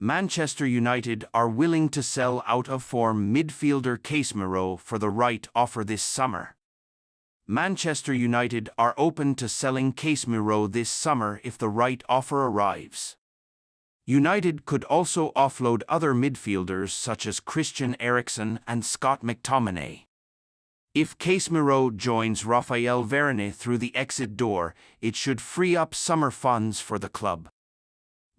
Manchester United are willing to sell out-of-form midfielder Casemiro for the right offer this summer. Manchester United are open to selling Casemiro this summer if the right offer arrives. United could also offload other midfielders such as Christian Eriksen and Scott McTominay. If Casemiro joins Raphael Varane through the exit door, it should free up summer funds for the club.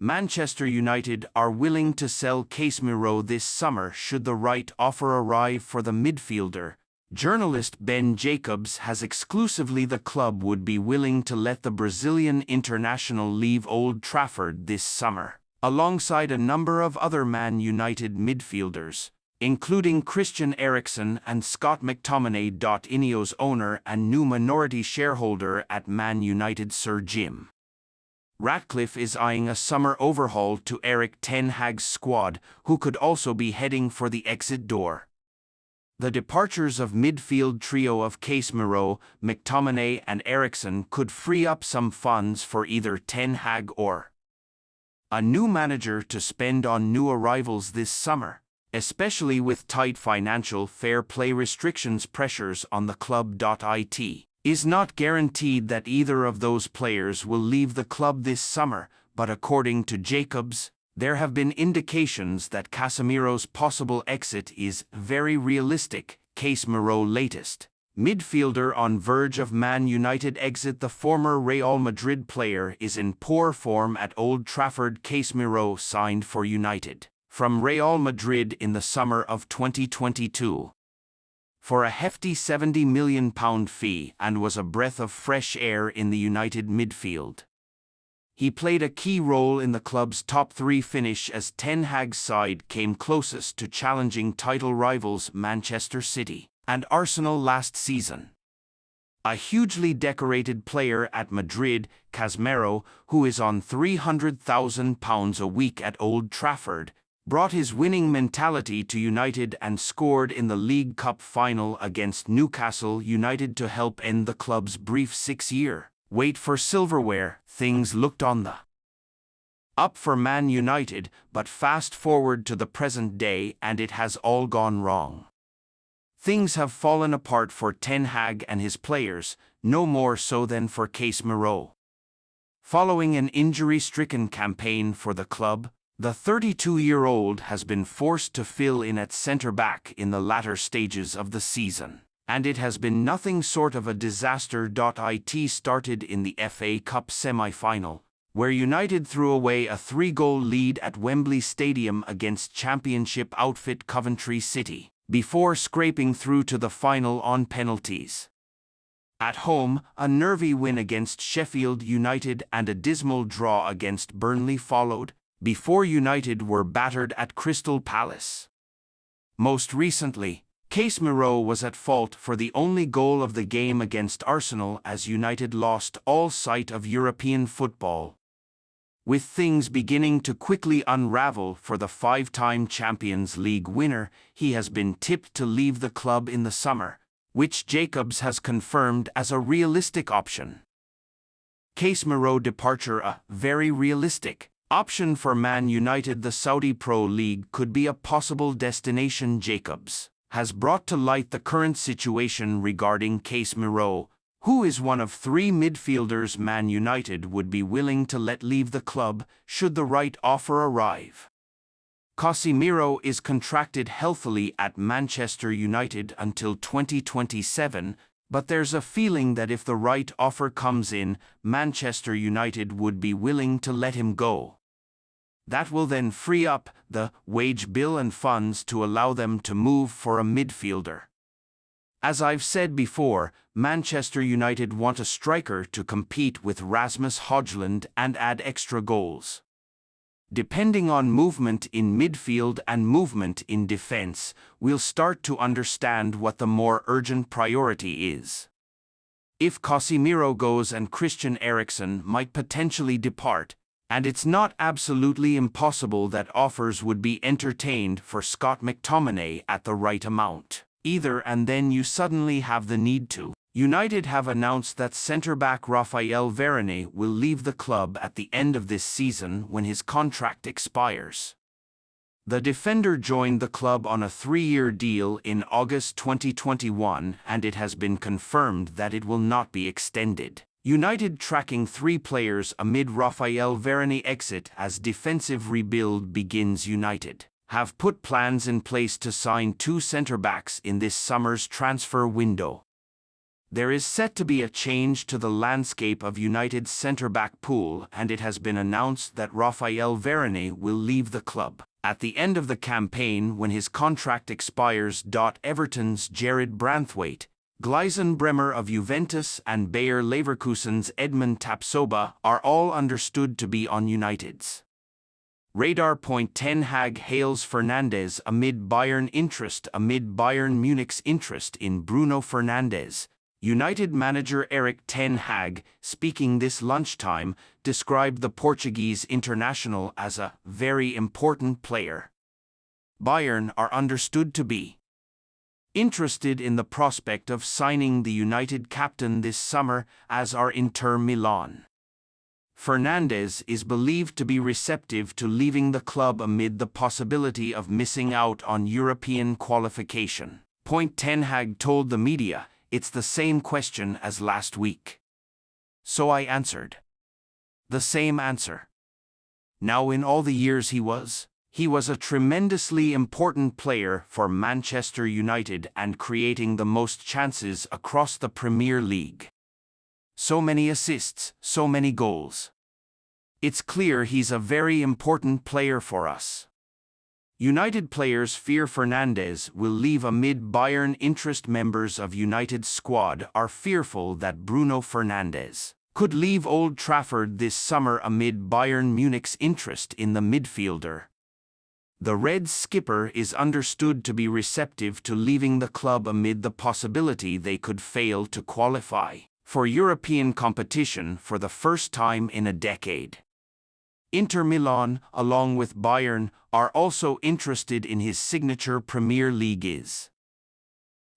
Manchester United are willing to sell Casemiro this summer should the right offer arrive for the midfielder. Journalist Ben Jacobs has exclusively the club would be willing to let the Brazilian international leave Old Trafford this summer, alongside a number of other Man United midfielders, including Christian Eriksen and Scott McTominay. INEOS owner and new minority shareholder at Man United Sir Jim Ratcliffe is eyeing a summer overhaul to Erik ten Hag's squad, who could also be heading for the exit door. The departures of midfield trio of Casemiro, McTominay and Eriksen could free up some funds for either Ten Hag or a new manager to spend on new arrivals this summer, especially with tight financial fair play restrictions pressures on the club. It is not guaranteed that either of those players will leave the club this summer, but according to Jacobs, there have been indications that Casemiro's possible exit is very realistic. Casemiro latest midfielder on verge of Man United exit. The former Real Madrid player is in poor form at Old Trafford. Casemiro signed for United from Real Madrid in the summer of 2022. For a hefty £70 million fee and was a breath of fresh air in the United midfield. He played a key role in the club's top three finish as Ten Hag's side came closest to challenging title rivals Manchester City and Arsenal last season. A hugely decorated player at Madrid, Casemiro, who is on £300,000 a week at Old Trafford, brought his winning mentality to United and scored in the League Cup final against Newcastle United to help end the club's brief 6-year wait for silverware. Things looked on the up for Man United, but fast forward to the present day and it has all gone wrong. Things have fallen apart for Ten Hag and his players, no more so than for Casemiro. Following an injury-stricken campaign for the club, the 32-year-old has been forced to fill in at centre-back in the latter stages of the season, and it has been nothing short of a disaster. It started in the FA Cup semi-final, where United threw away a 3-goal lead at Wembley Stadium against Championship outfit Coventry City, before scraping through to the final on penalties. At home, a nervy win against Sheffield United and a dismal draw against Burnley followed, before United were battered at Crystal Palace. Most recently, Casemiro was at fault for the only goal of the game against Arsenal as United lost all sight of European football. With things beginning to quickly unravel for the 5-time Champions League winner, he has been tipped to leave the club in the summer, which Jacobs has confirmed as a realistic option. Casemiro departure a very realistic option for Man United. The Saudi Pro League could be a possible destination. Jacobs has brought to light the current situation regarding Casemiro, who is one of 3 midfielders Man United would be willing to let leave the club should the right offer arrive. Casemiro is contracted healthily at Manchester United until 2027, but there's a feeling that if the right offer comes in, Manchester United would be willing to let him go. That will then free up the wage bill and funds to allow them to move for a midfielder. As I've said before, Manchester United want a striker to compete with Rasmus Højlund and add extra goals. Depending on movement in midfield and movement in defense, we'll start to understand what the more urgent priority is. If Casemiro goes and Christian Eriksen might potentially depart, and it's not absolutely impossible that offers would be entertained for Scott McTominay at the right amount either, and then you suddenly have the need to. United have announced that centre-back Raphael Varane will leave the club at the end of this season when his contract expires. The defender joined the club on a 3-year deal in August 2021, and it has been confirmed that it will not be extended. United tracking 3 players amid Raphael Varane exit as defensive rebuild begins. United have put plans in place to sign 2 centre-backs in this summer's transfer window. There is set to be a change to the landscape of United's centre-back pool, and it has been announced that Raphael Varane will leave the club at the end of the campaign when his contract expires. Everton's Jared Branthwaite, Gleisen Bremer of Juventus, and Bayer Leverkusen's Edmund Tapsoba are all understood to be on United's radar. Ten Hag hails Fernandes amid Bayern Munich's interest in Bruno Fernandes. United manager Erik ten Hag, speaking this lunchtime, described the Portuguese international as a very important player. Bayern are understood to be interested in the prospect of signing the United captain this summer, as are Inter Milan. Fernandes is believed to be receptive to leaving the club amid the possibility of missing out on European qualification. Ten Hag told the media, "It's the same question as last week. So I answered the same answer. Now, in all the years he was a tremendously important player for Manchester United and creating the most chances across the Premier League. So many assists, so many goals. It's clear he's a very important player for us." United players fear Fernandes will leave amid Bayern interest. Members of United's squad are fearful that Bruno Fernandes could leave Old Trafford this summer amid Bayern Munich's interest in the midfielder. The Reds skipper is understood to be receptive to leaving the club amid the possibility they could fail to qualify for European competition for the first time in a decade. Inter Milan, along with Bayern, are also interested in his signature. Premier League is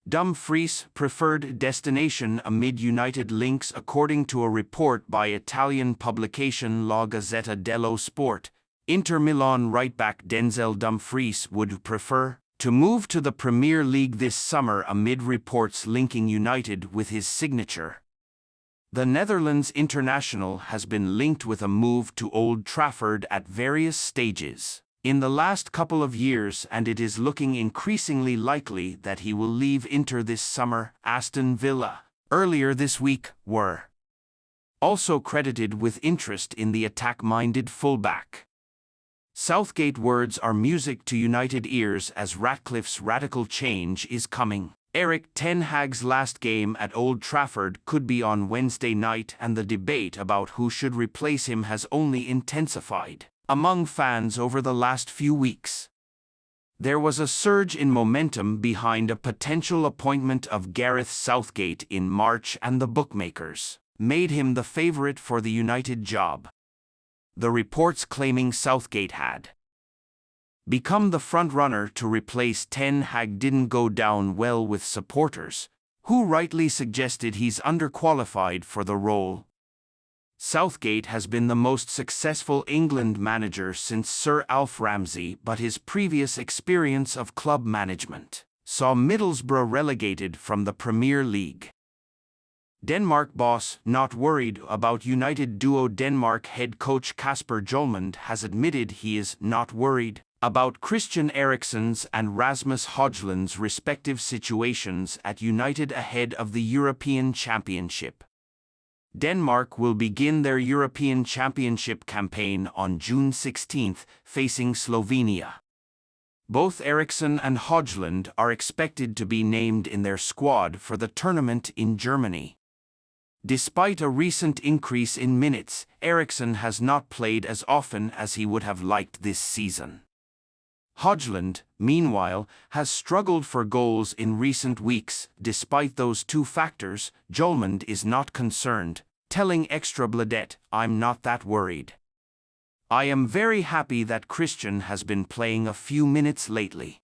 Dumfries' preferred destination amid United links, according to a report by Italian publication La Gazzetta dello Sport. Inter Milan right-back Denzel Dumfries would prefer to move to the Premier League this summer amid reports linking United with his signature. The Netherlands international has been linked with a move to Old Trafford at various stages in the last couple of years, and it is looking increasingly likely that he will leave Inter this summer. Aston Villa, earlier this week, were also credited with interest in the attack-minded fullback. Southgate words are music to United ears as Ratcliffe's radical change is coming. Erik ten Hag's last game at Old Trafford could be on Wednesday night, and the debate about who should replace him has only intensified among fans over the last few weeks. There was a surge in momentum behind a potential appointment of Gareth Southgate in March, and the bookmakers made him the favorite for the United job. The reports claiming Southgate had become the front-runner to replace ten Hag didn't go down well with supporters, who rightly suggested he's underqualified for the role. Southgate has been the most successful England manager since Sir Alf Ramsey, but his previous experience of club management saw Middlesbrough relegated from the Premier League. Denmark boss not worried about United duo. Denmark head coach Kasper Hjulmand has admitted he is not worried about Christian Eriksen's and Rasmus Højlund's respective situations at United ahead of the European Championship. Denmark will begin their European Championship campaign on June 16, facing Slovenia. Both Eriksen and Højlund are expected to be named in their squad for the tournament in Germany. Despite a recent increase in minutes, Eriksen has not played as often as he would have liked this season. Højlund, meanwhile, has struggled for goals in recent weeks. Despite those two factors, Hjulmand is not concerned, telling Ekstrabladet, "I'm not that worried. I am very happy that Christian has been playing a few minutes lately.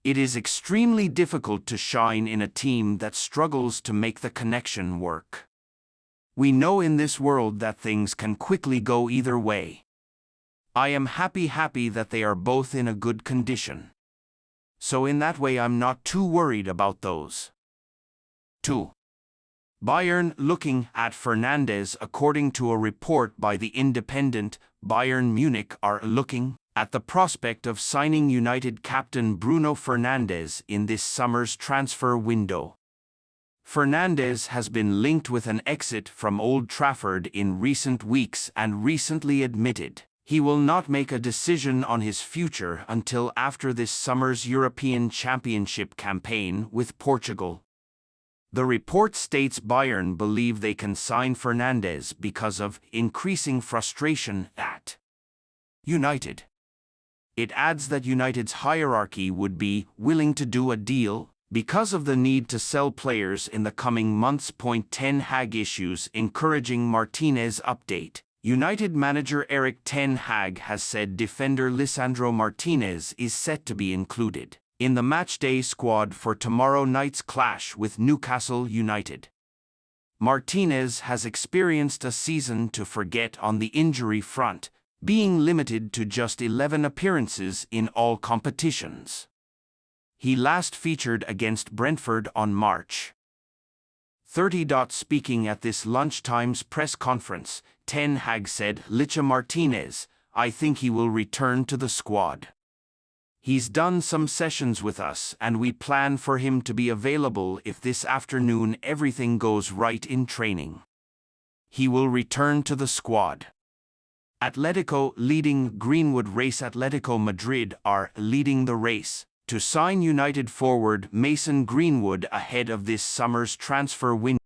It is extremely difficult to shine in a team that struggles to make the connection work. We know in this world that things can quickly go either way. I am happy that they are both in a good condition. So in that way I'm not too worried about those. 2. Bayern looking at Fernandes. According to a report by the Independent, Bayern Munich are looking at the prospect of signing United captain Bruno Fernandes in this summer's transfer window. Fernandes has been linked with an exit from Old Trafford in recent weeks and recently admitted he will not make a decision on his future until after this summer's European Championship campaign with Portugal. The report states Bayern believe they can sign Fernandes because of increasing frustration at United. It adds that United's hierarchy would be willing to do a deal because of the need to sell players in the coming months. Ten Hag issues encouraging Martinez update. United manager Erik ten Hag has said defender Lisandro Martinez is set to be included in the matchday squad for tomorrow night's clash with Newcastle United. Martinez has experienced a season to forget on the injury front, being limited to just 11 appearances in all competitions. He last featured against Brentford on March 30. Speaking at this lunchtime's press conference, Ten Hag said, Licha Martinez, I think he will return to the squad. He's done some sessions with us and we plan for him to be available if this afternoon everything goes right in training. He will return to the squad. Atletico leading Greenwood race. Atletico Madrid are leading the race to sign United forward Mason Greenwood ahead of this summer's transfer window.